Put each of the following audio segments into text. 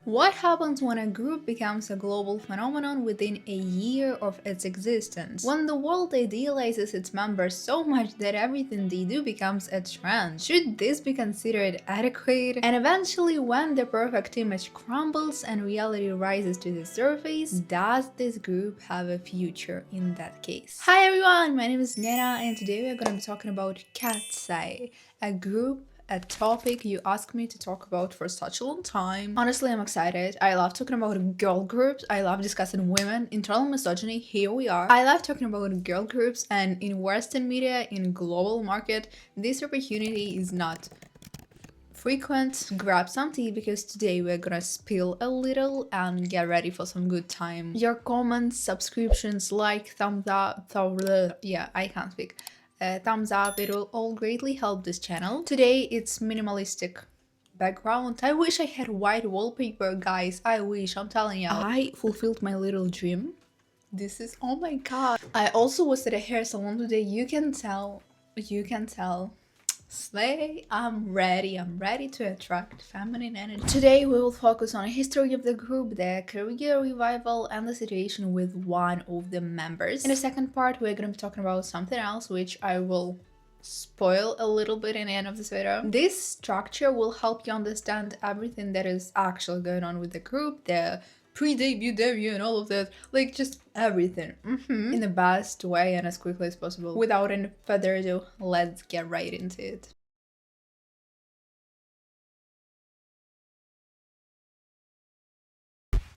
What happens when a group becomes a global phenomenon within a year of its existence? When the world idealizes its members so much that everything they do becomes a trend? Should this be considered adequate? And eventually, when the perfect image crumbles and reality rises to the surface, does this group have a future in that case? Hi everyone, my name is Nena and today we're going to be talking about Katseye, a group, a topic you asked me to talk about for such a long time. Honestly, I'm excited. I love talking about girl groups. I love discussing women, internal misogyny. Here we are. I love talking about girl groups, and in Western media, in global market, this opportunity is not frequent. Grab some tea because today we're gonna spill a little and get ready for some good time. Your comments, subscriptions, thumbs up, yeah, I can't speak. Thumbs up, it will all greatly help this channel. Today it's minimalistic background. I wish I had white wallpaper, guys. I wish, I'm telling you. I fulfilled my little dream. This is, oh my god. I also was at a hair salon today. You can tell. Slay, I'm ready to attract feminine energy. Today we will focus on a history of the group, their career revival, and the situation with one of the members. In the second part, we're gonna be talking about something else, which I will spoil a little bit in the end of this video. This structure will help you understand everything that is actually going on with the group, the pre-debut, debut, and all of that, like just everything in the best way and as quickly as possible. Without any further ado, let's get right into it.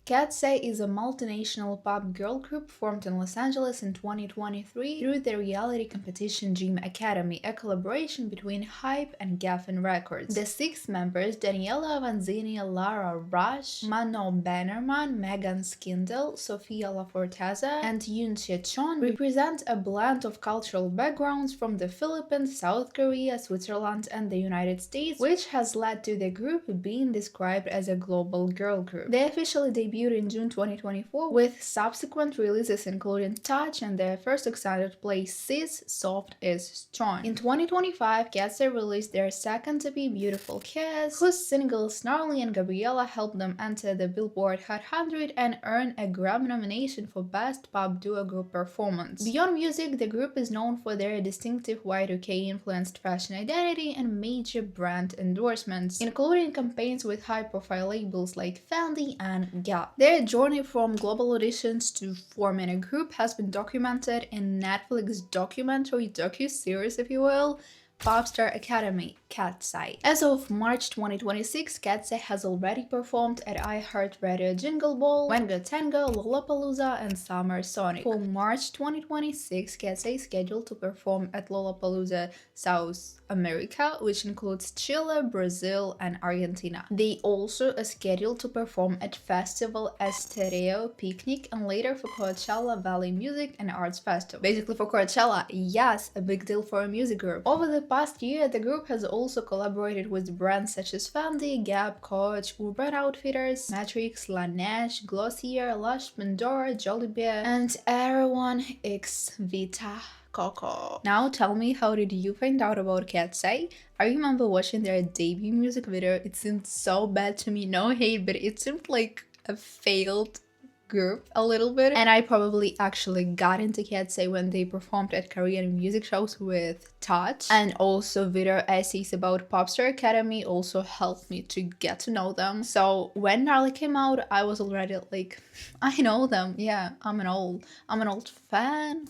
Katseye is a multinational pop girl group formed in Los Angeles in 2023 through the reality competition Dream Academy, a collaboration between Hype and Geffen Records. The six members, Daniela Vanzini, Lara Rush, Manon Bannerman, Megan Skindle, Sofia Laforteza, and Yoon Chon, represent a blend of cultural backgrounds from the Philippines, South Korea, Switzerland, and the United States, which has led to the group being described as a global girl group. They officially debuted in June 2024, with subsequent releases including Touch and their first extended play Sis, Soft is Strong. In 2025, Katseye released their second EP, Beautiful Kiss, whose singles Snarly and Gabriella helped them enter the Billboard Hot 100 and earn a Grammy nomination for Best Pop Duo Group Performance. Beyond music, the group is known for their distinctive Y2K-influenced fashion identity and major brand endorsements, including campaigns with high-profile labels like Fendi and Gap. Their journey from global auditions to forming a group has been documented in Netflix documentary docuseries, if you will, Popstar Academy, Katseye. As of March 2026, Katseye has already performed at iHeartRadio Jingle Ball, Wango Tango, Lollapalooza, and Summer Sonic. For March 2026, Katseye is scheduled to perform at Lollapalooza South America, which includes Chile, Brazil, and Argentina. They also are scheduled to perform at Festival Estereo Picnic and later for Coachella Valley Music and Arts Festival. Basically for Coachella, yes, a big deal for a music group. Over the past year, the group has also collaborated with brands such as Fendi, Gap, Coach, Urban Outfitters, Matrix, Laneige, Glossier, Lush, Pandora, Jollibee, and Erewhon X Vita Coco. Now tell me, how did you find out about Katseye? I remember watching their debut music video. It seemed so bad to me, no hate, but it seemed like a failed group a little bit, and I probably actually got into Katseye when they performed at Korean music shows with Touch, and also video essays about Popstar Academy also helped me to get to know them. So when Gnarly came out, I was already like, I know them, yeah, I'm an old fan.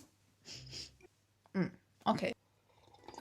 Okay.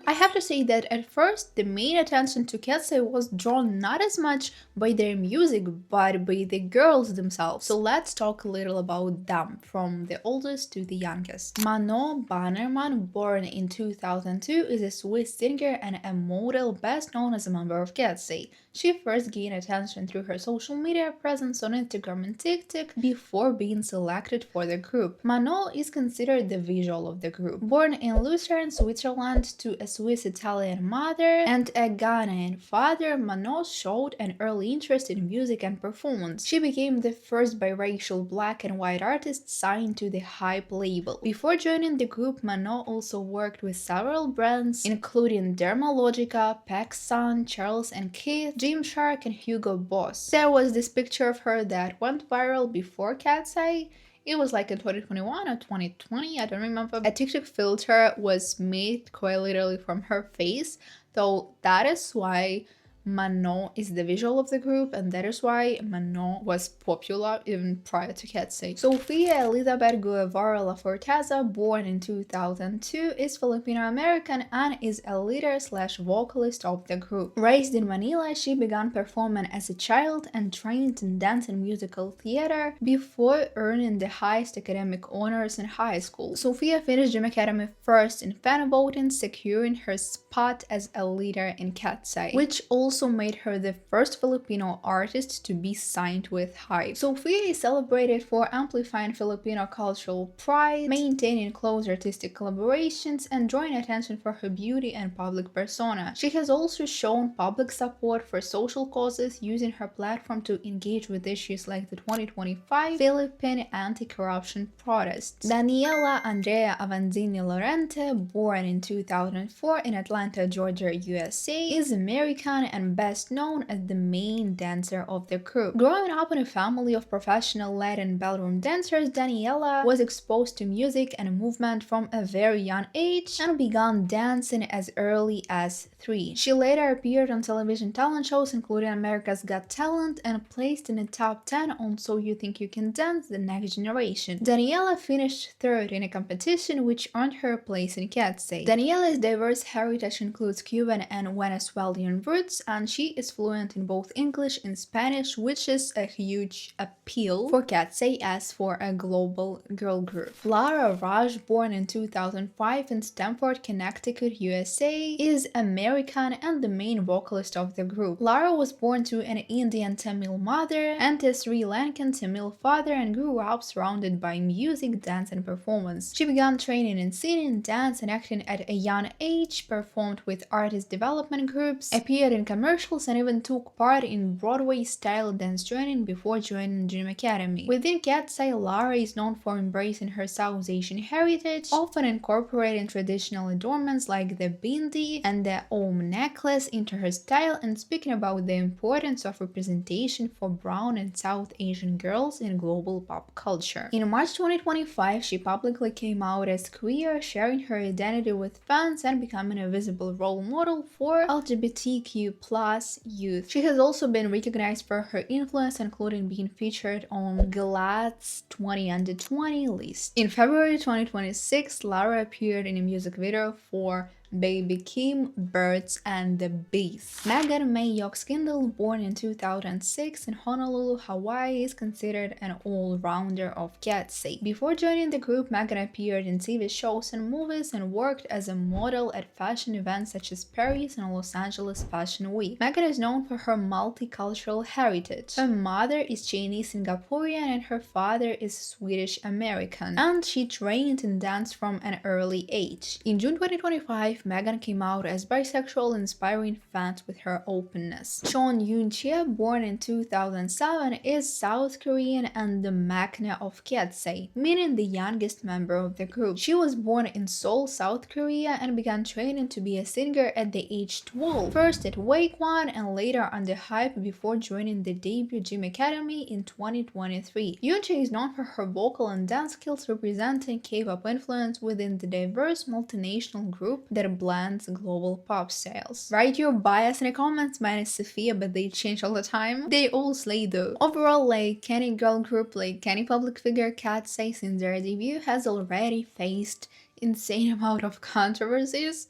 I have to say that at first the main attention to Katseye was drawn not as much by their music but by the girls themselves. So let's talk a little about them, from the oldest to the youngest. Manon Bannerman, born in 2002, is a Swiss singer and a model best known as a member of Katseye. She first gained attention through her social media presence on Instagram and TikTok before being selected for the group. Manon is considered the visual of the group. Born in Lucerne, Switzerland, to a Swiss-Italian mother and a Ghanaian father, Manon showed an early interest in music and performance. She became the first biracial black and white artist signed to the Hype label. Before joining the group, Manon also worked with several brands, including Dermalogica, PacSun, Charles & Keith, Gymshark, and Hugo Boss. There was this picture of her that went viral before Katseye. It was like in 2021 or 2020, I don't remember. A TikTok filter was made quite literally from her face, so that is why Manon is the visual of the group, and that is why Manon was popular even prior to Katseye. Sofia Elizabeth Guevara Fortaza, born in 2002, is Filipino-American and is a leader/vocalist of the group. Raised in Manila, she began performing as a child and trained in dance and musical theater before earning the highest academic honors in high school. Sofia finished Gym Academy first in fan voting, securing her spot as a leader in Katseye, which also made her the first Filipino artist to be signed with Hype. Sofia is celebrated for amplifying Filipino cultural pride, maintaining close artistic collaborations, and drawing attention for her beauty and public persona. She has also shown public support for social causes, using her platform to engage with issues like the 2025 Philippine anti-corruption protests. Daniela Andrea Avanzini Lorente, born in 2004 in Atlanta, Georgia, USA, is American and best known as the main dancer of the group. Growing up in a family of professional Latin ballroom dancers, Daniela was exposed to music and movement from a very young age and began dancing as early as 3. She later appeared on television talent shows including America's Got Talent and placed in the top 10 on So You Think You Can Dance: The Next Generation. Daniela finished third in a competition which earned her a place in Katseye. Daniela's diverse heritage includes Cuban and Venezuelan roots, and she is fluent in both English and Spanish, which is a huge appeal for Katseye as for a global girl group. Lara Raj, born in 2005 in Stamford, Connecticut, USA, is American and the main vocalist of the group. Lara was born to an Indian Tamil mother and a Sri Lankan Tamil father and grew up surrounded by music, dance, and performance. She began training in singing, dance, and acting at a young age, performed with artist development groups, appeared in commercials, and even took part in Broadway-style dance training before joining Gym Academy. Within Katseye, Lara is known for embracing her South Asian heritage, often incorporating traditional adornments like the bindi and the Om necklace into her style, and speaking about the importance of representation for brown and South Asian girls in global pop culture. In March 2025, she publicly came out as queer, sharing her identity with fans and becoming a visible role model for LGBTQ+ youth. She has also been recognized for her influence, including being featured on GLAAD's 20 Under 20 list. In February 2026, Lara appeared in a music video for Baby Kim, Birds and the Bees. Megan May Yoxkindle, born in 2006 in Honolulu, Hawaii, is considered an all-rounder of Katseye. Before joining the group, Megan appeared in TV shows and movies and worked as a model at fashion events such as Paris and Los Angeles Fashion Week. Megan is known for her multicultural heritage. Her mother is Chinese Singaporean and her father is Swedish American, and she trained in dance from an early age. In June 2025, Megan came out as bisexual, inspiring fans with her openness. Chon Yoon-chia, born in 2007, is South Korean and the Maknae of Katseye, meaning the youngest member of the group. She was born in Seoul, South Korea, and began training to be a singer at the age 12, first at Wake1 and later under Hype before joining the debut Gym Academy in 2023. Yoon-chia is known for her vocal and dance skills, representing K-pop influence within the diverse multinational group that blends global pop styles. Write your bias in the comments, minus Sophia, but they change all the time. They all slay though. Overall, like any girl group, like any public figure, Katseye since their debut has already faced insane amount of controversies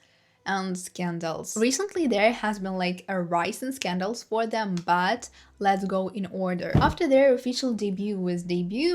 and scandals. Recently there has been like a rise in scandals for them, but let's go in order. After their official debut,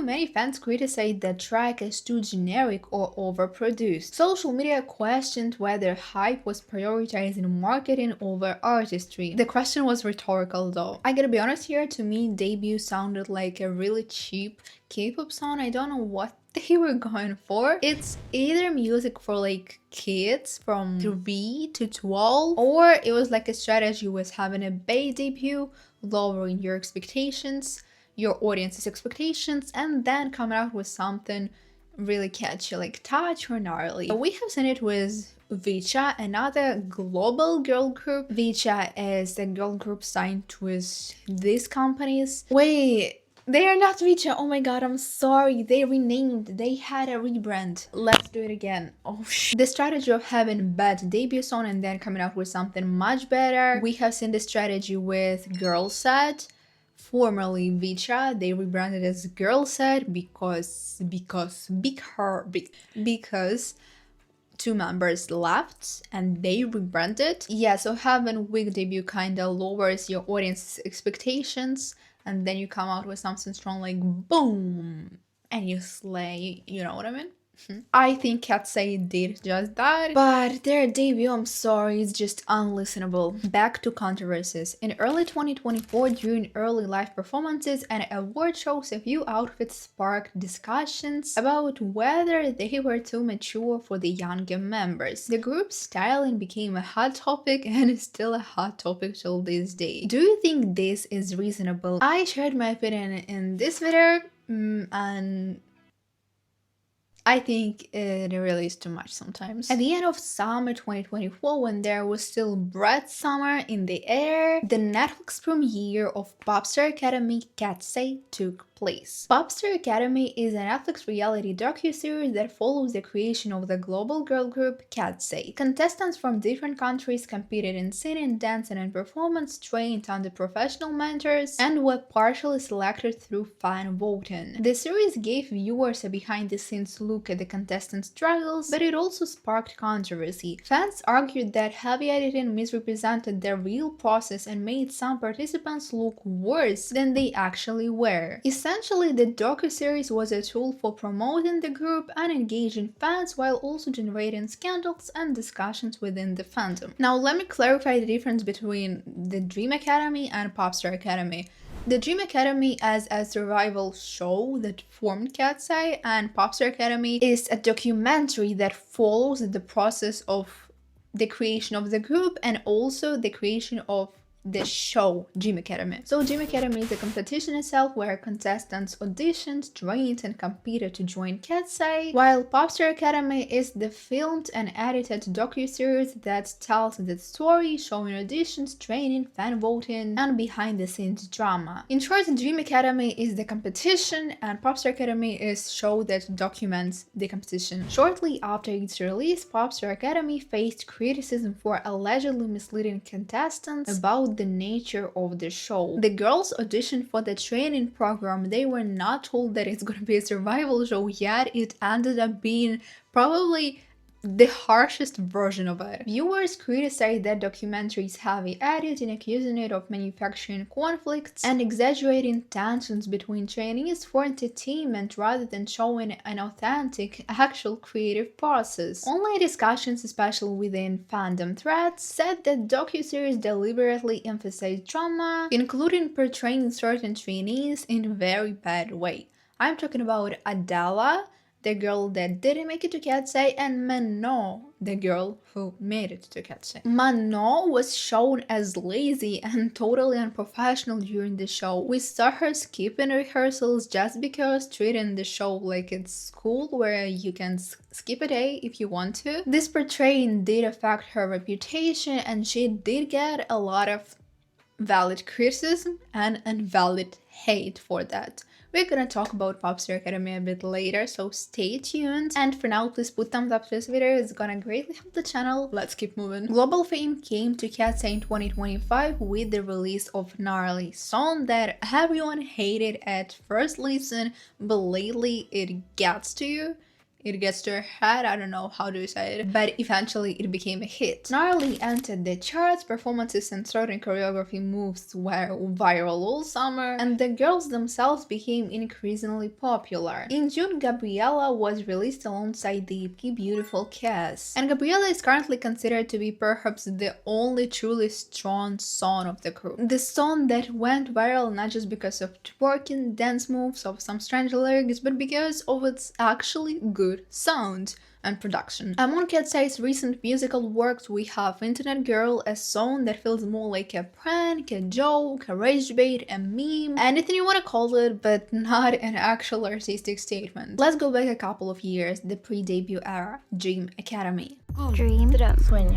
many fans criticized the track as too generic or overproduced. Social media questioned whether Hype was prioritizing marketing over artistry. The question was rhetorical though. I gotta be honest here, to me debut sounded like a really cheap K-pop song. I don't know what they were going for. It's either music for like kids from 3 to 12, or it was like a strategy was having a Bay debut, lowering your expectations, your audience's expectations, and then coming out with something really catchy like Touch or Gnarly. We have seen it with Vicha, another global girl group. Vicha is a girl group signed with these companies. Wait, they are not Vicha. Oh my god, I'm sorry. They renamed. They had a rebrand. Let's do it again. Oh The strategy of having bad debut song and then coming out with something much better. We have seen the strategy with Girl Set, formerly Vicha. They rebranded as Girl Set because two members left and they rebranded. Yeah, so having weak debut kinda lowers your audience's expectations, and then you come out with something strong like boom and you slay, you know what I mean? I think Katseye did just that, but their debut, I'm sorry, is just unlistenable. Back to controversies. In early 2024, during early live performances and award shows, a few outfits sparked discussions about whether they were too mature for the younger members. The group's styling became a hot topic and is still a hot topic till this day. Do you think this is reasonable? I shared my opinion in this video, and I think it really is too much sometimes. At the end of summer 2024, when there was still Bread Summer in the air, the Netflix premiere of Popstar Academy Catseye took place. Popstar Academy is a Netflix reality docuseries that follows the creation of the global girl group Catseye. Contestants from different countries competed in singing, dancing, and performance, trained under professional mentors, and were partially selected through fan voting. The series gave viewers a behind-the-scenes look at the contestants' struggles, but it also sparked controversy. Fans argued that heavy editing misrepresented their real process and made some participants look worse than they actually were. Essentially, the docuseries was a tool for promoting the group and engaging fans while also generating scandals and discussions within the fandom. Now, let me clarify the difference between the Dream Academy and Popstar Academy. The Dream Academy as a survival show that formed Katseye, and Popstar Academy is a documentary that follows the process of the creation of the group and also the creation of the show Dream Academy. So Dream Academy is a competition itself where contestants auditioned, trained, and competed to join Katseye, while Popstar Academy is the filmed and edited docuseries that tells the story, showing auditions, training, fan voting, and behind-the-scenes drama. In short, Dream Academy is the competition and Popstar Academy is show that documents the competition. Shortly after its release, Popstar Academy faced criticism for allegedly misleading contestants about the nature of the show. The girls auditioned for the training program. They were not told that it's gonna be a survival show, yet it ended up being probably the harshest version of it. Viewers criticized that documentary's heavy editing, accusing it of manufacturing conflicts and exaggerating tensions between trainees for entertainment rather than showing an authentic, actual creative process. Online discussions, especially within fandom threads, said that docuseries deliberately emphasized drama, including portraying certain trainees in a very bad way. I'm talking about Adela, the girl that didn't make it to Katseye, and Manon, the girl who made it to Katseye. Manon was shown as lazy and totally unprofessional during the show. We saw her skipping rehearsals just because, treating the show like it's school where you can skip a day if you want to. This portrayal did affect her reputation and she did get a lot of valid criticism and invalid hate for that. We're gonna talk about Popstar Academy a bit later, so stay tuned. And for now, please put thumbs up to this video, it's gonna greatly help the channel. Let's keep moving. Global fame came to Katseye in 2025 with the release of Gnarly, song that everyone hated at first listen, but lately it gets to you. it gets to her head. I don't know how to say it, but eventually it became a hit. Gnarly entered the charts, performances and certain choreography moves were viral all summer, and the girls themselves became increasingly popular. In June, Gabriella was released alongside the EP Beautiful Cass, and Gabriella is currently considered to be perhaps the only truly strong song of the group. The song that went viral not just because of twerking, dance moves, of some strange lyrics, but because of its actually good sound and production. Among Catseye's recent musical works, we have Internet Girl, a song that feels more like a prank, a joke, a rage bait, a meme, anything you want to call it, but not an actual artistic statement. Let's go back a couple of years, the pre-debut era, Dream Academy. Dream, Dream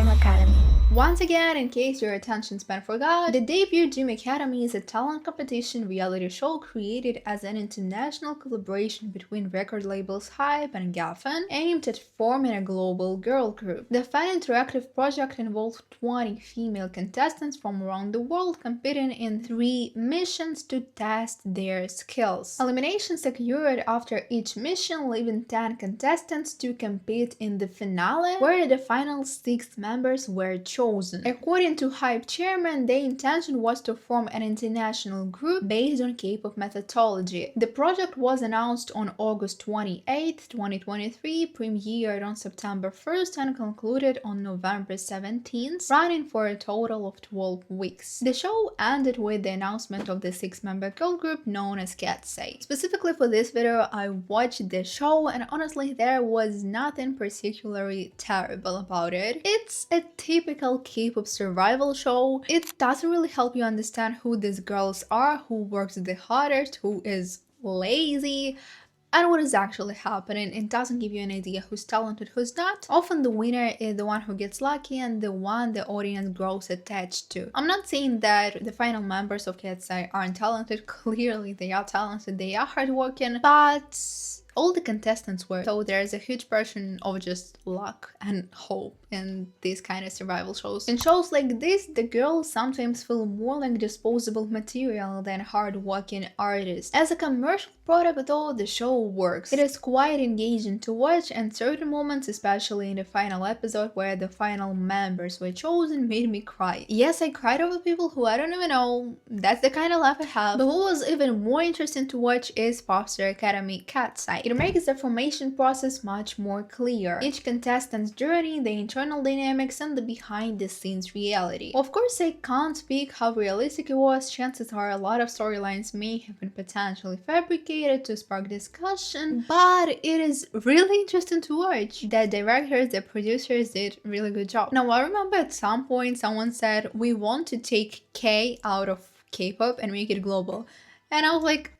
Academy. Once again, in case your attention span forgot, the debut Dream Academy is a talent competition reality show created as an international collaboration between record labels Hype and Geffen, aimed at forming a global girl group. The fun interactive project involved 20 female contestants from around the world competing in 3 missions to test their skills. Eliminations occurred after each mission, leaving 10 contestants to compete in the finale, where the final 6 members were chosen. According to Hype chairman, the intention was to form an international group based on K-pop methodology. The project was announced on August 28, 2023, premiered on September 1st and concluded on November 17th, running for a total of 12 weeks. The show ended with the announcement of the 6-member girl group known as Katseye. Specifically for this video, I watched the show and honestly there was nothing particularly terrible about it. It's a typical K-pop survival show. It doesn't really help you understand who these girls are, who works the hardest, who is lazy, and what is actually happening. It doesn't give you an idea who's talented, who's not. Often the winner is the one who gets lucky and the one the audience grows attached to. I'm not saying that the final members of Katseye aren't talented. Clearly they are talented, they are hardworking, but all the contestants were. So there's a huge portion of just luck and hope in these kind of survival shows. In shows like this, the girls sometimes feel more like disposable material than hard-working artists. As a commercial product though, the show works. It is quite engaging to watch, and certain moments, especially in the final episode where the final members were chosen, made me cry. Yes, I cried over people who I don't even know. That's the kind of laugh I have. But what was even more interesting to watch is Popstar Academy Katseye. It makes the formation process much more clear. Each contestant's journey, the internal dynamics, and the behind-the-scenes reality. Of course, I can't speak how realistic it was. Chances are a lot of storylines may have been potentially fabricated to spark discussion, but it is really interesting to watch. The directors, the producers did a really good job. Now, I remember at some point someone said, we want to take K out of K-pop and make it global. And I was like,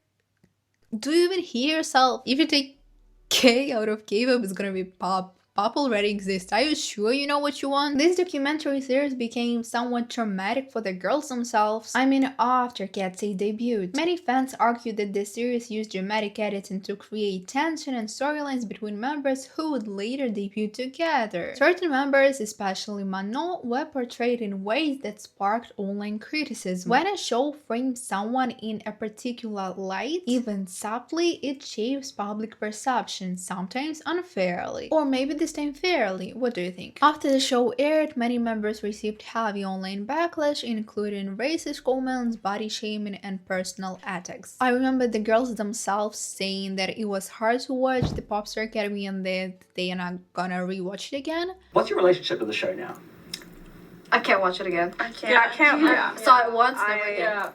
do you even hear yourself? If you take K out of K-pop, it's gonna be pop. Pop already exists. Are you sure you know what you want? This documentary series became somewhat traumatic for the girls themselves. I mean, after Katseye debuted. Many fans argued that the series used dramatic editing to create tension and storylines between members who would later debut together. Certain members, especially Manon, were portrayed in ways that sparked online criticism. When a show frames someone in a particular light, even subtly, it shapes public perception, sometimes unfairly. Or maybe this time fairly. What do you think? After the show aired, many members received heavy online backlash, including racist comments, body shaming, and personal attacks. I remember the girls themselves saying that it was hard to watch the Popstar Academy and that they are not gonna rewatch it again. What's your relationship to the show now? I can't watch it again. I can't. Yeah, I can't. Yeah. Saw it once, never again. Yeah.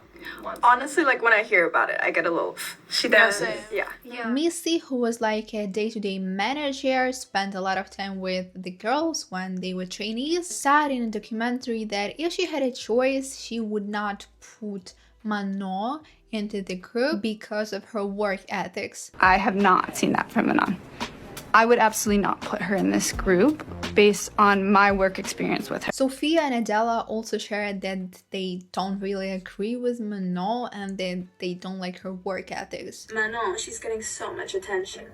Honestly, like when I hear about it, I get a little. She does. Yeah. Missy, who was like a day-to-day manager, spent a lot of time with the girls when they were trainees, said in a documentary that if she had a choice, she would not put Manon into the group because of her work ethics. I have not seen that from Manon. I would absolutely not put her in this group based on my work experience with her. Sophia and Adela also shared that they don't really agree with Manon and that they don't like her work ethics. Manon, she's getting so much attention.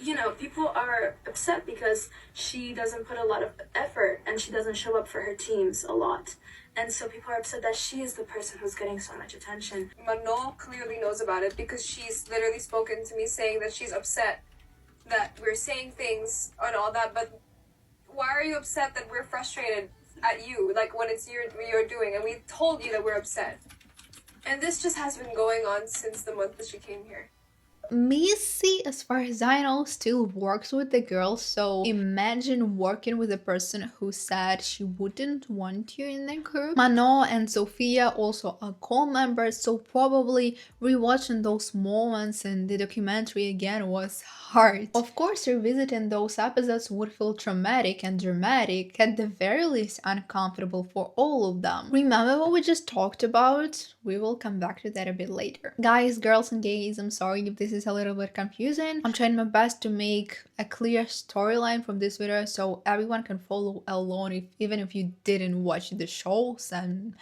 You know, people are upset because she doesn't put a lot of effort and she doesn't show up for her teams a lot. And so people are upset that she is the person who's getting so much attention. Manon clearly knows about it because she's literally spoken to me saying that she's upset that we're saying things and all that, but why are you upset that we're frustrated at you, like when it's you're doing, and we told you that we're upset. And this just has been going on since the month that she came here. Missy, as far as I know, still works with the girls, so imagine working with a person who said she wouldn't want you in the group. Manon and Sophia also are co-members, so probably rewatching those moments in the documentary again was hard. Of course, revisiting those episodes would feel traumatic and dramatic, at the very least uncomfortable for all of them. Remember what we just talked about? We will come back to that a bit later. Guys, girls and gays, I'm sorry if this is a little bit confusing. I'm trying my best to make a clear storyline from this video so everyone can follow along even if you didn't watch the shows and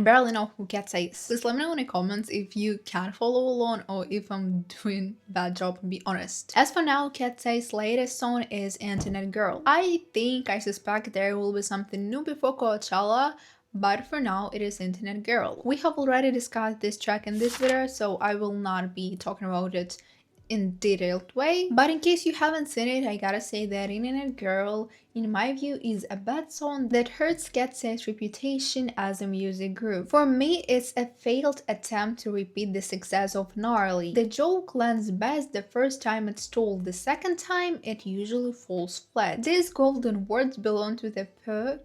barely know who Katseye is. Please let me know in the comments if you can follow along or if I'm doing a bad job, and be honest. As for now, Katseye's latest song is Internet Girl. I suspect there will be something new before Coachella, but for now it is Internet Girl. We have already discussed this track in this video, so I will not be talking about it in detailed way, but in case you haven't seen it, I gotta say that Internet Girl, in my view, is a bad song that hurts Katseye's reputation as a music group. For me, it's a failed attempt to repeat the success of Gnarly. The joke lands best the first time it's told, the second time it usually falls flat. These golden words belong to the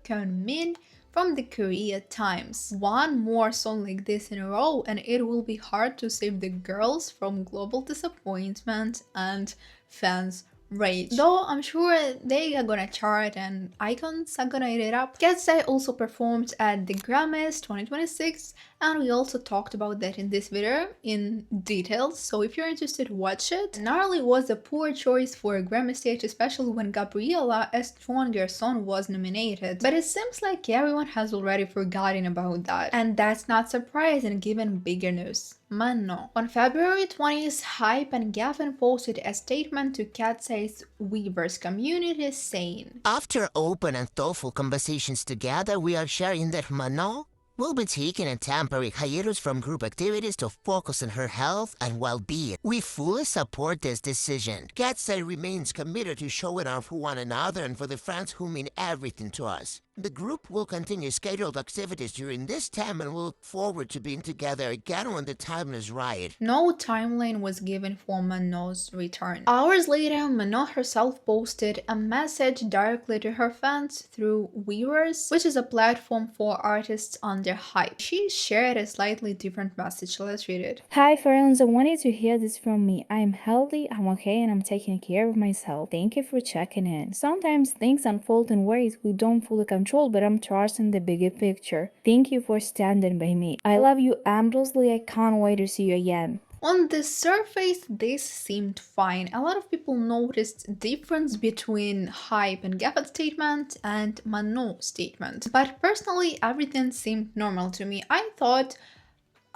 Min from the Korea Times. One more song like this in a row and it will be hard to save the girls from global disappointment and fans' rage. Though I'm sure they are gonna chart and icons are gonna eat it up. Katseye also performed at the Grammys 2026 and we also talked about that in this video in details, so if you're interested, watch it. Gnarly was a poor choice for a Grammy stage, especially when Gabriella, a stronger song, was nominated. But it seems like everyone has already forgotten about that. And that's not surprising given bigger news. Manon. On February 20th, Hype and Gavin posted a statement to Katseye's Weavers community saying, "After open and thoughtful conversations together, we are sharing that Manon will be taking a temporary hiatus from group activities to focus on her health and well-being. We fully support this decision. Katseye remains committed to showing up for one another and for the friends who mean everything to us. The group will continue scheduled activities during this time and will look forward to being together again when the time is right." No timeline was given for Manon's return. Hours later, Manon herself posted a message directly to her fans through Weavers, which is a platform for artists under Hype. She shared a slightly different message. Let's read it. Hi friends, I wanted to hear this from me. I'm healthy, I'm okay, and I'm taking care of myself. Thank you for checking in. Sometimes things unfold in ways we don't fully control, but I'm trusting the bigger picture. Thank you for standing by me. I love you endlessly. I can't wait to see you again. On the surface, this seemed fine. A lot of people noticed difference between Hype and Gavin's statement and Manon's statement. But personally, everything seemed normal to me. I thought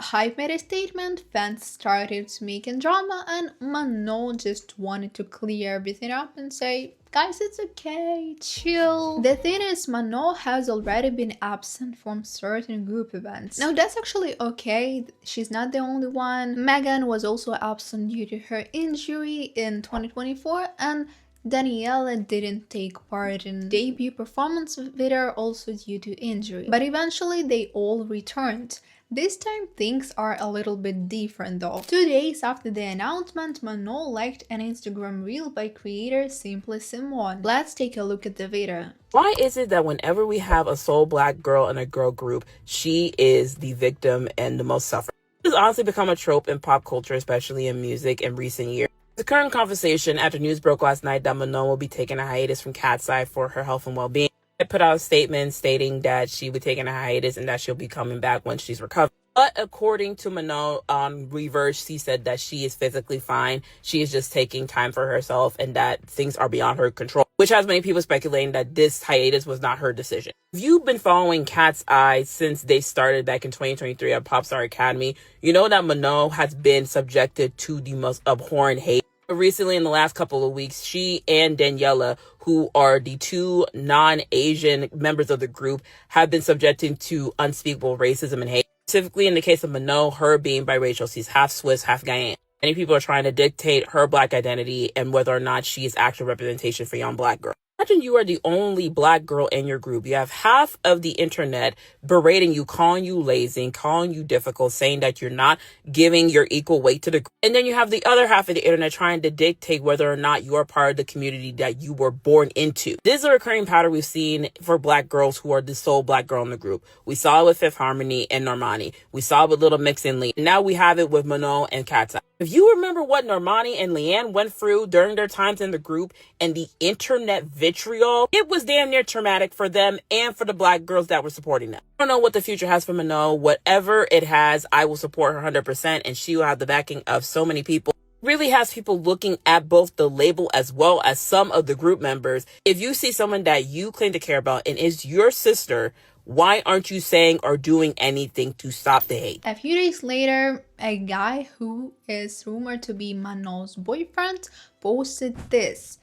Hype made a statement, fans started making drama, and Manon just wanted to clear everything up and say, guys, it's okay, chill. The thing is, Manon has already been absent from certain group events. Now that's actually okay, she's not the only one. Megan was also absent due to her injury in 2024, and Daniela didn't take part in debut performance video also due to injury. But eventually they all returned. This time things are a little bit different though. 2 days after the announcement, Manon liked an Instagram reel by creator Simply Simone. Let's take a look at the video. Why is it that whenever we have a sole black girl in a girl group, she is the victim and the most suffering? This has honestly become a trope in pop culture, especially in music in recent years. The current conversation after news broke last night that Manon will be taking a hiatus from Katseye for her health and well-being. I put out a statement stating that she would take a hiatus and that she'll be coming back when she's recovered. But according to Manon on Reverse, she said that she is physically fine. She is just taking time for herself and that things are beyond her control, which has many people speculating that this hiatus was not her decision. If you've been following Katseye since they started back in 2023 at Popstar Academy, you know that Manon has been subjected to the most abhorrent hate. Recently, in the last couple of weeks, she and Daniela, who are the two non-Asian members of the group, have been subjected to unspeakable racism and hate. Specifically, in the case of Manon, her being biracial, she's half Swiss, half Ghanaian. Many people are trying to dictate her black identity and whether or not she is actual representation for young black girls. Imagine you are the only black girl in your group. You have half of the internet berating you, calling you lazy, calling you difficult, saying that you're not giving your equal weight to the group. And then you have the other half of the internet trying to dictate whether or not you are part of the community that you were born into. This is a recurring pattern we've seen for black girls who are the sole black girl in the group. We saw it with Fifth Harmony and Normani. We saw it with Little Mix and Lee. Now we have it with Manon and Katseye. If you remember what Normani and Leanne went through during their times in the group and the internet vitriol, it was damn near traumatic for them and for the black girls that were supporting them. I don't know what the future has for Manon. Whatever it has, I will support her 100%, and she will have the backing of so many people. Really has people looking at both the label as well as some of the group members. If you see someone that you claim to care about and is your sister, why aren't you saying or doing anything to stop the hate? A few days later, a guy who is rumored to be Manon's boyfriend posted this,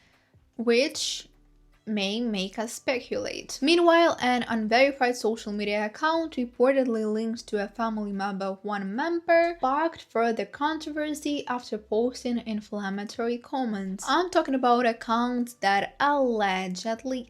which may make us speculate. Meanwhile, an unverified social media account reportedly linked to a family member of one member sparked further controversy after posting inflammatory comments. I'm talking about accounts that allegedly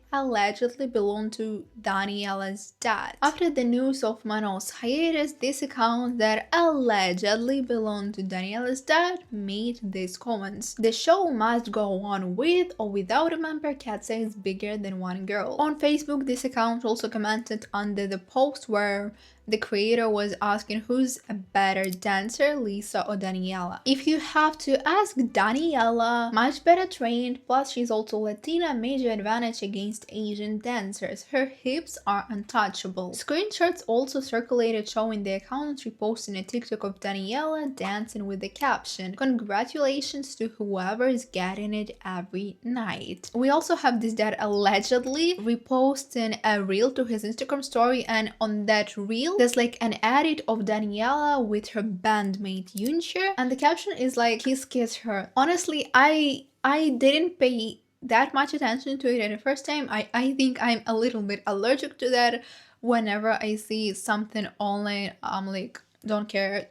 belong to Daniela's dad. After the news of Manon's hiatus, this account that allegedly belonged to Daniela's dad made these comments. The show must go on with or without a member. Katseye is bigger than one girl. On Facebook, this account also commented under the post where the creator was asking who's a better dancer, Lisa or Daniela. If you have to ask Daniela, much better trained, plus she's also Latina, major advantage against Asian dancers. Her hips are untouchable. Screenshots also circulated showing the account reposting a TikTok of Daniela dancing with the caption, "Congratulations to whoever is getting it every night." We also have this dad allegedly reposting a reel to his Instagram story, and on that reel there's like an edit of Daniela with her bandmate Yunshir, and the caption is like, "Kiss her." Honestly, I didn't pay that much attention to it at the first time. I think I'm a little bit allergic to that. Whenever I see something online, I'm like, don't care.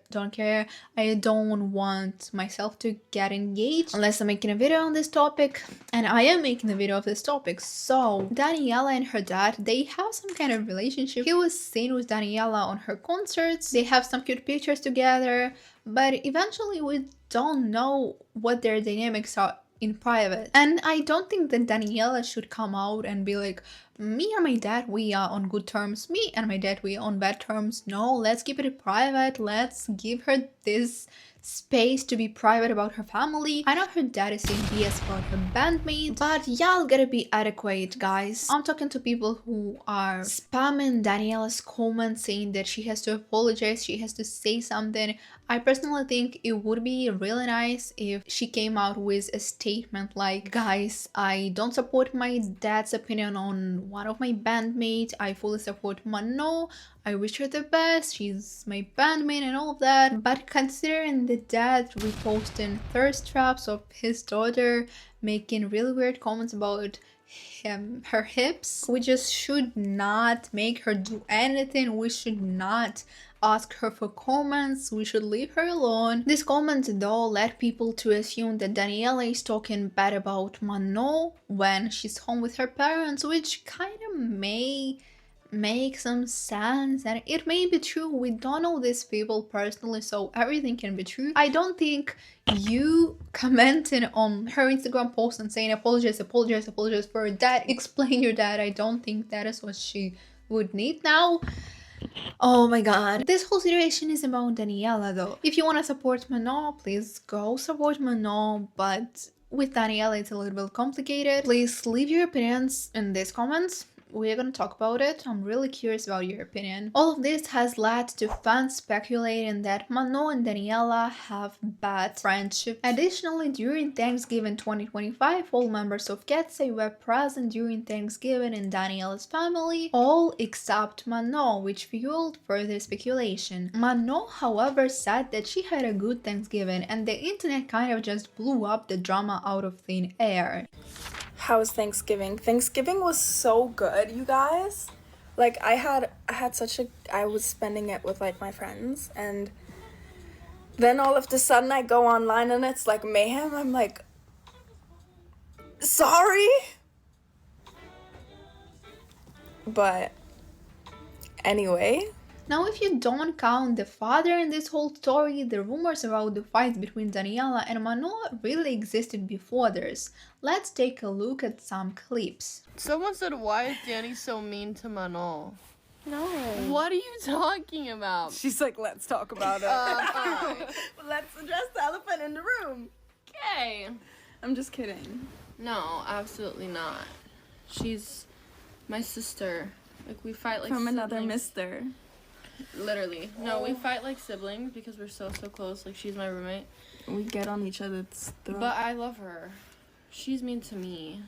I don't want myself to get engaged unless I'm making a video on this topic, and I am making a video of this topic. So Daniela and her dad, they have some kind of relationship. He was seen with Daniela on her concerts. They have some cute pictures together, but eventually we don't know what their dynamics are in private. And I don't think that Daniela should come out and be like, me and my dad, we are on good terms. Me and my dad, we are on bad terms. No, let's keep it private. Let's give her this space to be private about her family. I know her dad is saying BS about her bandmate, but y'all gotta be adequate, guys. I'm talking to people who are spamming Daniela's comments saying that she has to apologize, she has to say something. I personally think it would be really nice if she came out with a statement like, guys, I don't support my dad's opinion on one of my bandmates. I fully support Manon. I wish her the best. She's my bandmate and all of that. But considering the dad reposting thirst traps of his daughter, making really weird comments about her hips, we just should not make her do anything. We should not ask her for comments. We should leave her alone. These comments though led people to assume that Daniela is talking bad about Manon when she's home with her parents, which kind of may make some sense, and it may be true. We don't know these people personally, so everything can be true. I don't think you commenting on her Instagram post and saying apologize for her dad, explain your dad, I don't think that is what she would need now. Oh my god. This whole situation is about Daniela though. If you want to support Manon, please go support Manon, but with Daniela it's a little bit complicated. Please leave your opinions in these comments. we're gonna talk about it. I'm really curious about your opinion. All of this has led to fans speculating that Manon and Daniela have bad friendship. Additionally, during Thanksgiving 2025, all members of Katseye were present during Thanksgiving in Daniela's family, all except Manon, which fueled further speculation. Manon, however, said that she had a good Thanksgiving, and the internet kind of just blew up the drama out of thin air. How was Thanksgiving? Thanksgiving was so good, you guys. Like I was spending it with like my friends, and then all of a sudden I go online and it's like mayhem. I'm like, sorry? But anyway. Now, if you don't count the father in this whole story, the rumors about the fights between Daniela and Manon really existed before this. Let's take a look at some clips. Someone said, why is Danny so mean to Manon? No. What are you talking about? She's like, let's talk about it. Alright. Let's address the elephant in the room. Okay. I'm just kidding. No, absolutely not. She's my sister. Like, we fight like From siblings. another mister. Literally. No, we fight like siblings because we're so close. Like, she's my roommate. We get on each other's throats. But I love her. She's mean to me.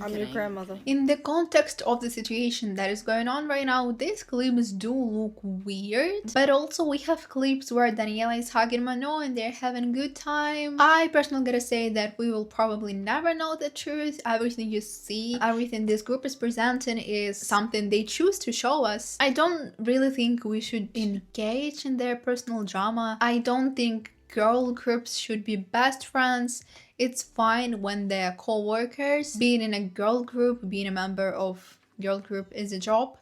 I'm your grandmother. In the context of the situation that is going on right now, these clips do look weird, but also we have clips where Daniela is hugging Manon and they're having a good time. I personally gotta say that we will probably never know the truth. Everything you see, everything this group is presenting is something they choose to show us. I don't really think we should engage in their personal drama. I don't think girl groups should be best friends. It's fine when they're co-workers. Being in a girl group, being a member of girl group is a job.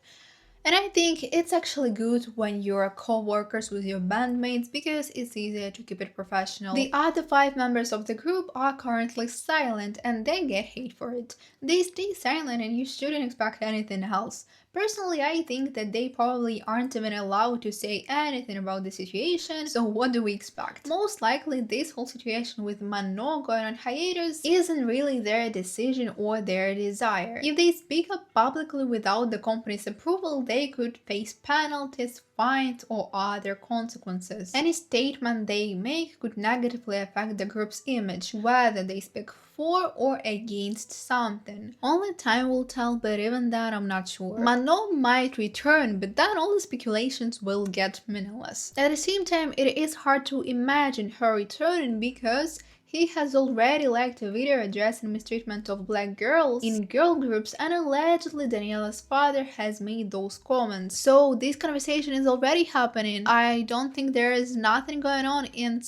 And I think it's actually good when you're co-workers with your bandmates because it's easier to keep it professional. The other 5 members of the group are currently silent and they get hate for it. They stay silent and you shouldn't expect anything else. Personally, I think that they probably aren't even allowed to say anything about the situation, so what do we expect? Most likely, this whole situation with Manon going on hiatus isn't really their decision or their desire. If they speak up publicly without the company's approval, they could face penalties, fines, or other consequences. Any statement they make could negatively affect the group's image, whether they speak for or against something. Only time will tell, but even that I'm not sure. Manon might return, but then all the speculations will get meaningless. At the same time, it is hard to imagine her returning because he has already liked a video addressing mistreatment of black girls in girl groups, and allegedly Daniela's father has made those comments. So this conversation is already happening. I don't think there is nothing going on in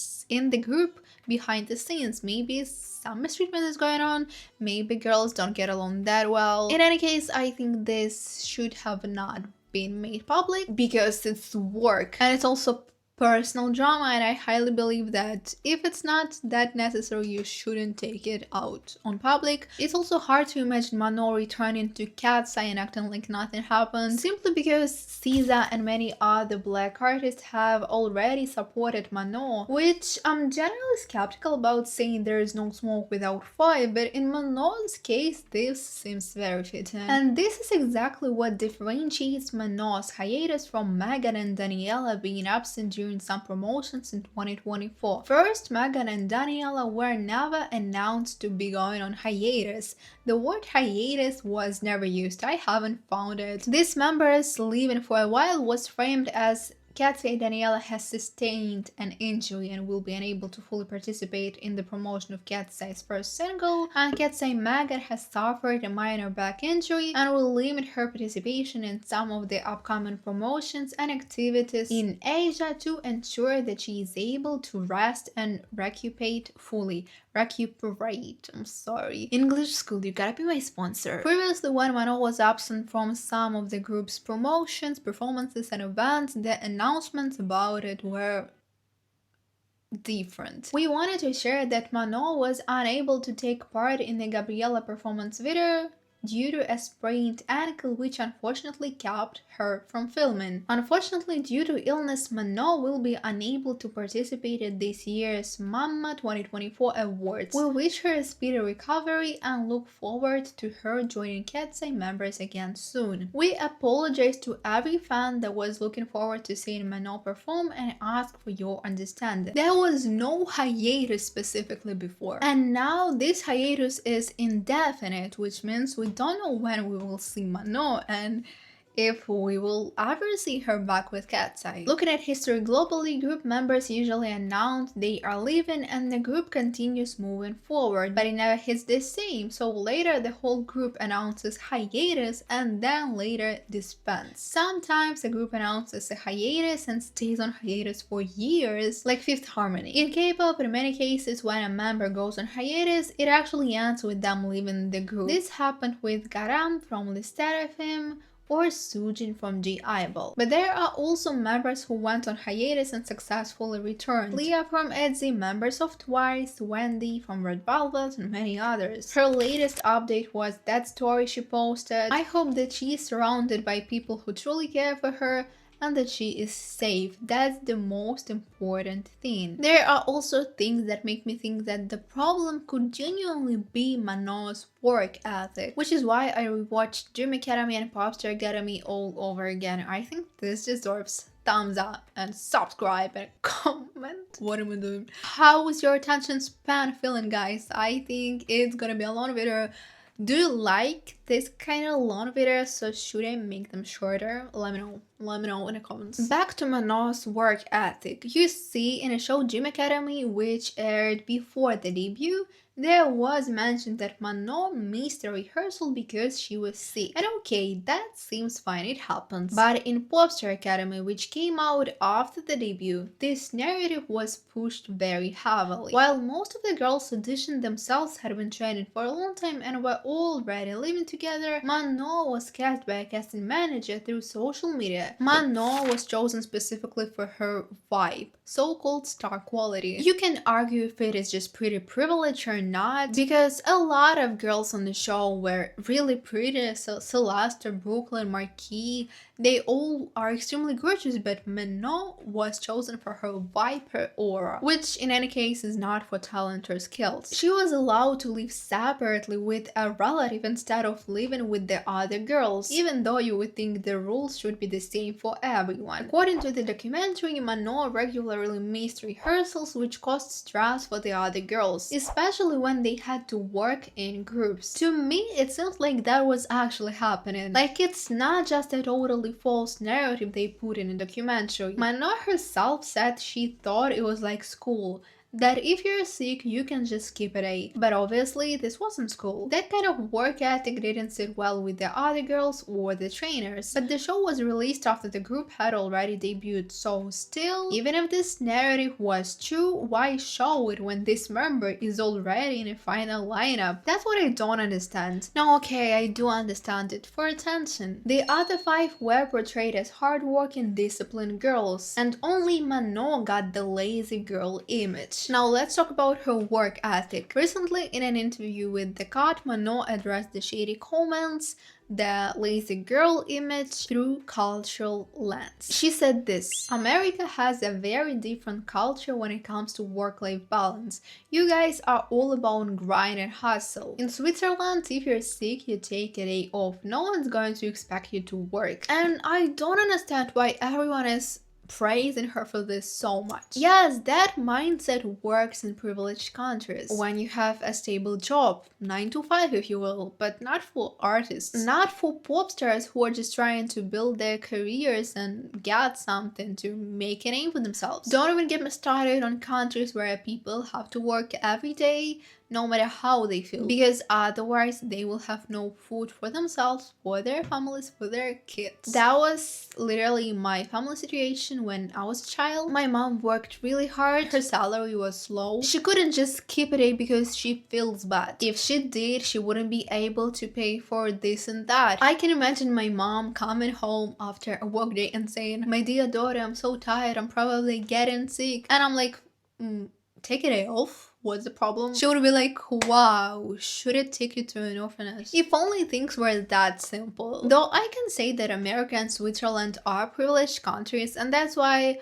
the group behind the scenes. Maybe some mistreatment is going on, maybe girls don't get along that well. In any case, I think this should have not been made public because it's work and it's also personal drama, and I highly believe that if it's not that necessary, you shouldn't take it out on public. It's also hard to imagine Manon returning to Katseye and acting like nothing happened, simply because SZA and many other black artists have already supported Manon, which I'm generally skeptical about, saying there is no smoke without fire, but in Manon's case, this seems very fitting. And this is exactly what differentiates Manon's hiatus from Manon and Daniela being absent during some promotions in 2024. First, Manon and Daniela were never announced to be going on hiatus. The word hiatus was never used. I haven't found it. This members leaving for a while was framed as Katseye Daniela has sustained an injury and will be unable to fully participate in the promotion of Katseye's first single, and Katseye Manon has suffered a minor back injury and will limit her participation in some of the upcoming promotions and activities in Asia to ensure that she is able to rest and recuperate fully. I'm sorry. English school, you gotta be my sponsor. Previously, when Manon was absent from some of the group's promotions, performances, and events, the announcements about it were different. We wanted to share that Manon was unable to take part in the Gabriella performance video due to a sprained ankle which unfortunately kept her from filming. Unfortunately, due to illness, Manon will be unable to participate at this year's Mama 2024 Awards. We wish her a speedy recovery and look forward to her joining Katseye members again soon. We apologize to every fan that was looking forward to seeing Manon perform and ask for your understanding. There was no hiatus specifically before, and now this hiatus is indefinite, which means we don't know when we will see Manon and if we will ever see her back with Katseye. Looking at history globally, group members usually announce they are leaving and the group continues moving forward, but it never hits the same, so later the whole group announces hiatus and then later disbands. Sometimes the group announces a hiatus and stays on hiatus for years, like Fifth Harmony. In K-pop, in many cases when a member goes on hiatus, it actually ends with them leaving the group. This happened with Garam from ListerFM, or Sujin from G-Idol. But there are also members who went on hiatus and successfully returned. Leah from ETZY, members of TWICE, Wendy from Red Velvet, and many others. Her latest update was that story she posted. I hope that she is surrounded by people who truly care for her and that she is safe. That's the most important thing. There are also things that make me think that the problem could genuinely be Manon's work ethic, which is why I rewatched Dream Academy and Popstar Academy all over again. I think this deserves thumbs up and subscribe and comment. What am I doing? How is your attention span feeling, guys? I think it's gonna be a long video. Do you like this kind of long videos? So should I make them shorter? Let me know in the comments. Back to Manon's work ethic. You see, in a show Dream Academy, which aired before the debut, there was mentioned that Manon missed a rehearsal because she was sick. And okay, that seems fine, it happens. But in Popstar Academy, which came out after the debut, this narrative was pushed very heavily. While most of the girls auditioned themselves had been training for a long time and were already living together, Manon was cast by a casting manager through social media. Manon was chosen specifically for her vibe, so-called star quality. You can argue if it is just pretty privilege or not, because a lot of girls on the show were really pretty. So Celeste, Brooklyn, Marquis, they all are extremely gorgeous, but Manon was chosen for her vibe, her aura, which in any case is not for talent or skills. She was allowed to live separately with a relative instead of living with the other girls, even though you would think the rules should be the same for everyone. According to the documentary, Manon regularly missed rehearsals, which caused stress for the other girls, especially when they had to work in groups. To me, it seems like that was actually happening. Like, it's not just a totally false narrative they put in a documentary. Manon herself said she thought it was like school, that if you're sick, you can just skip a day. But obviously, this wasn't school. That kind of work ethic didn't sit well with the other girls or the trainers. But the show was released after the group had already debuted, so still, even if this narrative was true, why show it when this member is already in a final lineup? That's what I don't understand. Now, okay, I do understand it. For attention. The other 5 were portrayed as hardworking, disciplined girls, and only Manon got the lazy girl image. Now let's talk about her work ethic. Recently, in an interview with The Cut, Manon addressed the shady comments, the lazy girl image through cultural lens. She said this: America has a very different culture when it comes to work-life balance. You guys are all about grind and hustle. In Switzerland, if you're sick, you take a day off. No one's going to expect you to work. And I don't understand why everyone is praising her for this so much. Yes, that mindset works in privileged countries when you have a stable job, 9 to 5 if you will, but not for artists, not for pop stars who are just trying to build their careers and get something to make a name for themselves. Don't even get me started on countries where people have to work every day, no matter how they feel, because otherwise they will have no food for themselves, for their families, for their kids. That was literally my family situation when I was a child. My mom worked really hard, her salary was low. She couldn't just skip a day because she feels bad. If she did, she wouldn't be able to pay for this and that. I can imagine my mom coming home after a work day and saying, "My dear daughter, I'm so tired, I'm probably getting sick." And I'm like, take a day off. What's the problem? She would be like, wow, should it take you to an orphanage? If only things were that simple. Though I can say that America and Switzerland are privileged countries, and that's why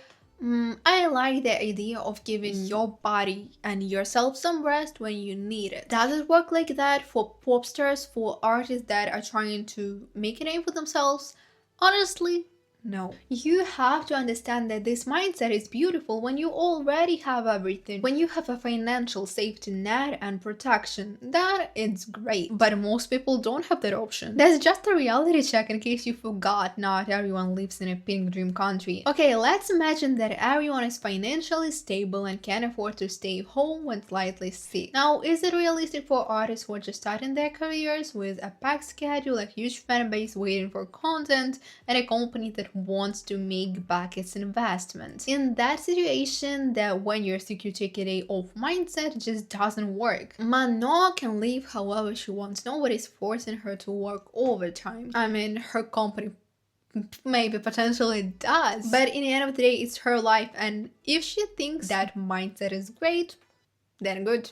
I like the idea of giving your body and yourself some rest when you need it. Does it work like that for pop stars, for artists that are trying to make a name for themselves? Honestly, no. You have to understand that this mindset is beautiful when you already have everything. When you have a financial safety net and protection, that is great. But most people don't have that option. That's just a reality check in case you forgot. Not everyone lives in a pink dream country. Okay, let's imagine that everyone is financially stable and can afford to stay home when slightly sick. Now, is it realistic for artists who are just starting their careers with a packed schedule, a huge fan base waiting for content, and a company that wants to make back its investment? In that situation, that when you're sick you take a day off mindset just doesn't work. Manon can leave however she wants. Nobody's forcing her to work overtime. I mean, her company maybe potentially does, but in the end of the day it's her life, and if she thinks that mindset is great, then good.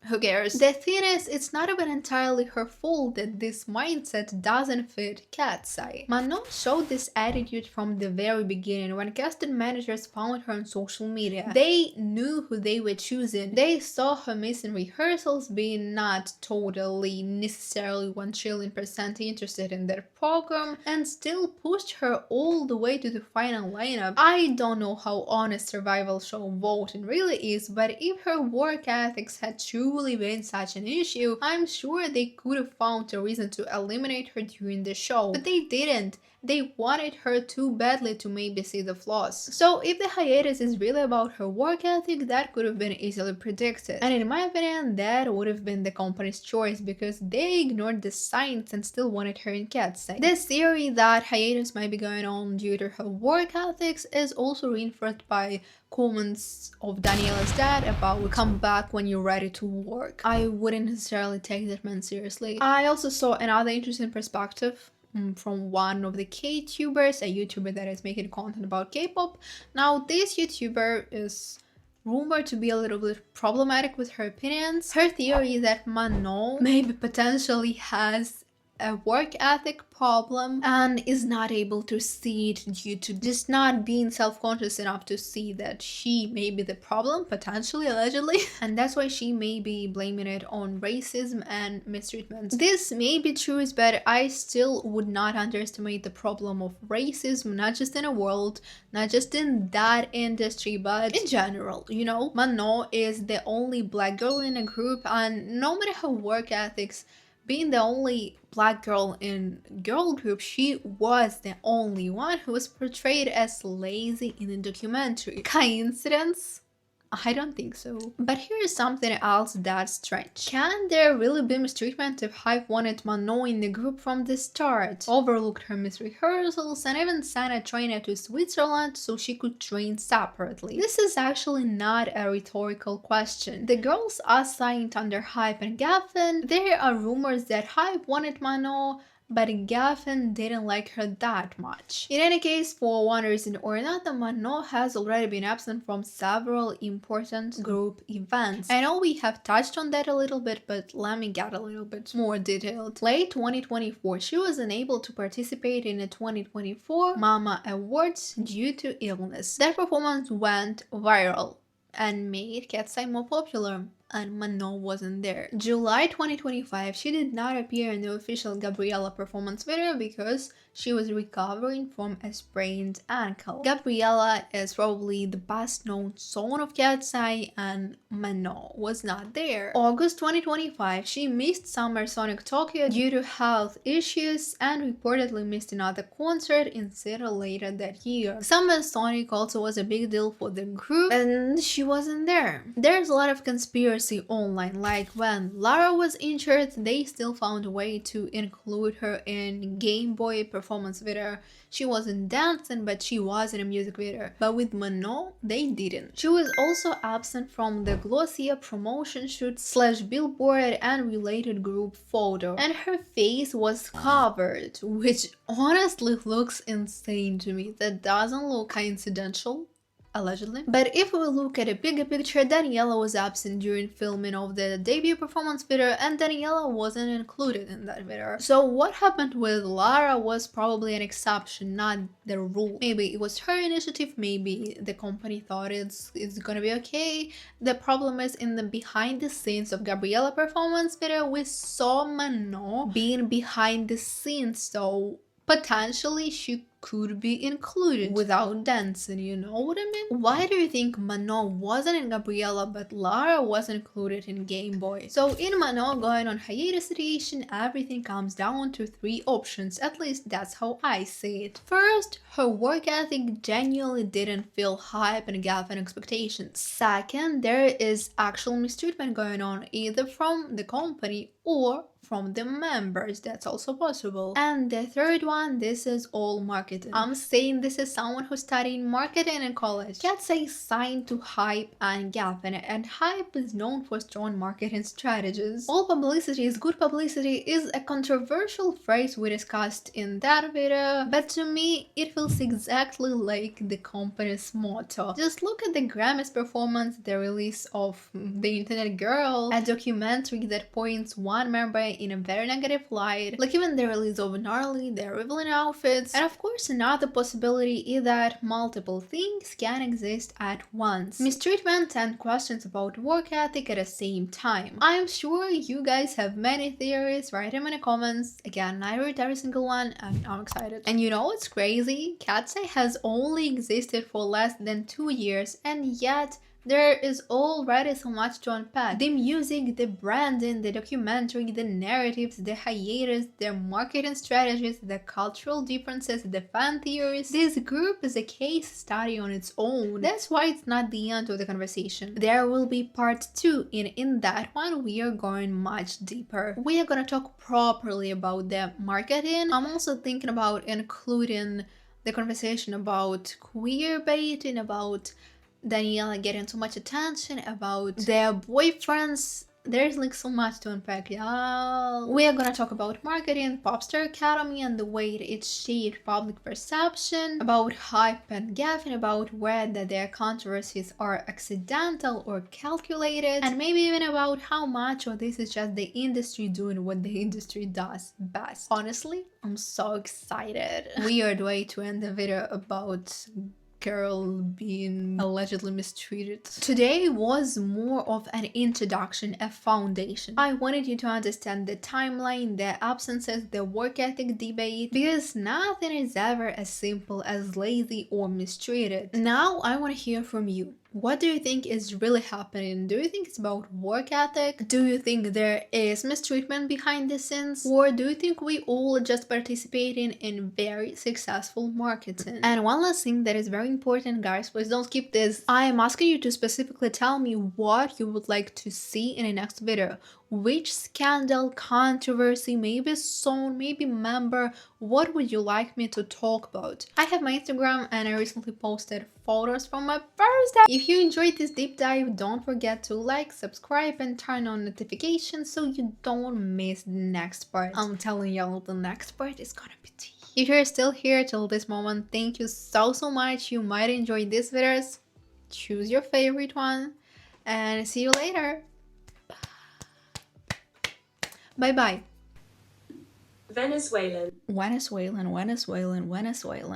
Who cares? The thing is, it's not even entirely her fault that this mindset doesn't fit Katseye. Manon showed this attitude from the very beginning when casting managers found her on social media. They knew who they were choosing. They saw her missing rehearsals, being not totally necessarily 1,000,000,000% interested in their program, and still pushed her all the way to the final lineup. I don't know how honest survival show voting really is, but if her work ethics had truly been such an issue, I'm sure they could have found a reason to eliminate her during the show, but they didn't. They wanted her too badly to maybe see the flaws. So if the hiatus is really about her work ethic, that could have been easily predicted. And in my opinion, that would have been the company's choice because they ignored the signs and still wanted her in Katseye. This theory that hiatus might be going on due to her work ethics is also reinforced by comments of Daniela's dad about come back when you're ready to work. I wouldn't necessarily take that man seriously. I also saw another interesting perspective from one of the K-tubers, a YouTuber that is making content about K-pop. Now, this YouTuber is rumored to be a little bit problematic with her opinions. Her theory is that Manon maybe potentially has a work ethic problem and is not able to see it due to just not being self-conscious enough to see that she may be the problem, potentially, allegedly, and that's why she may be blaming it on racism and mistreatment. This may be true, but I still would not underestimate the problem of racism, not just in a world, not just in that industry, but in general. You know, Manon is the only black girl in a group, and no matter her work ethics, being the only black girl in girl group, she was the only one who was portrayed as lazy in the documentary. Coincidence? I don't think so. But here is something else that's strange. Can there really be mistreatment if Hype wanted Manon in the group from the start, overlooked her missed rehearsals, and even sent a trainer to Switzerland so she could train separately? This is actually not a rhetorical question. The girls are signed under Hype and Gavin. There are rumors that Hype wanted Manon, but Gavin didn't like her that much. In any case, for one reason or another, Manon has already been absent from several important group events. I know we have touched on that a little bit, but let me get a little bit more detailed. Late 2024, she was unable to participate in the 2024 Mama Awards due to illness. That performance went viral and made Catseye more popular, and Manon wasn't there. July 2025, she did not appear in the official Gabriella performance video because she was recovering from a sprained ankle. Gabriella is probably the best known song of Katseye, and Manon was not there. August 2025, she missed Summer Sonic Tokyo due to health issues and reportedly missed another concert in Seattle later that year. Summer Sonic also was a big deal for the group, and she wasn't there. There's a lot of conspiracy online, like when Lara was injured, they still found a way to include her in Game Boy performance video. She wasn't dancing, but she was in a music video. But with Manon, they didn't. She was also absent from the Glossier promotion shoot / billboard and related group photo. And her face was covered, which honestly looks insane to me. That doesn't look coincidental allegedly. But if we look at a bigger picture, Daniela was absent during filming of the debut performance video, and Daniela wasn't included in that video. So what happened with Lara was probably an exception, not the rule. Maybe it was her initiative, maybe the company thought it's gonna be okay. The problem is, in the behind the scenes of Gabriella performance video, we saw Manon being behind the scenes, so potentially she could be included without dancing, you know what I mean? Why do you think Manon wasn't in Gabriella but Lara was included in Game Boy? So in Manon going on hiatus situation, everything comes down to 3 options, at least that's how I see it. First, her work ethic genuinely didn't feel hype and gave an expectations. Second, there is actual mistreatment going on either from the company or from the members, that's also possible. And the third one, this is all marketing. I'm saying this is someone who's studying marketing in college. Katseye signed to Hype and Gavin, and Hype is known for strong marketing strategies. All publicity is good publicity is a controversial phrase we discussed in that video, but to me it feels exactly like the company's motto. Just look at the Grammys performance, the release of The Internet Girl, a documentary that points one member in a very negative light, like even the release of Gnarly, their revealing outfits. And of course another possibility is that multiple things can exist at once. Mistreatment and questions about work ethic at the same time. I'm sure you guys have many theories, write them in the comments. Again, I read every single one and I'm excited. And you know what's crazy? Katseye has only existed for less than 2 years, and yet there is already so much to unpack. The music, the branding, the documentary, the narratives, the hiatus, the marketing strategies, the cultural differences, the fan theories. This group is a case study on its own. That's why it's not the end of the conversation. There will be part 2, and in that one we are going much deeper. We are gonna talk properly about the marketing. I'm also thinking about including the conversation about queer baiting, about Daniela getting so much attention, about their boyfriends. There's like so much to unpack, y'all. We are gonna talk about marketing, Popstar Academy and the way it shaped public perception, about Hype and Gavin, about whether their controversies are accidental or calculated, and maybe even about how much of this is just the industry doing what the industry does best. Honestly, I'm so excited. Weird way to end the video about girl being allegedly mistreated. Today was more of an introduction, a foundation. I wanted you to understand the timeline, the absences, the work ethic debate, because nothing is ever as simple as lazy or mistreated. Now I want to hear from you. What do you think is really happening? Do you think it's about work ethic? Do you think there is mistreatment behind the scenes? Or do you think we all just participating in very successful marketing? And one last thing that is very important, guys, please don't skip this. I am asking you to specifically tell me what you would like to see in the next video. Which scandal, controversy, maybe song, maybe member, what would you like me to talk about? I have my Instagram and I recently posted photos from my first day. If you enjoyed this deep dive, don't forget to like, subscribe and turn on notifications so you don't miss the next part. I'm telling y'all, the next part is gonna be tea. If you're still here till this moment, thank you so much. You might enjoy these videos. Choose your favorite one and see you later. Bye bye. Venezuelan. Venezuelan.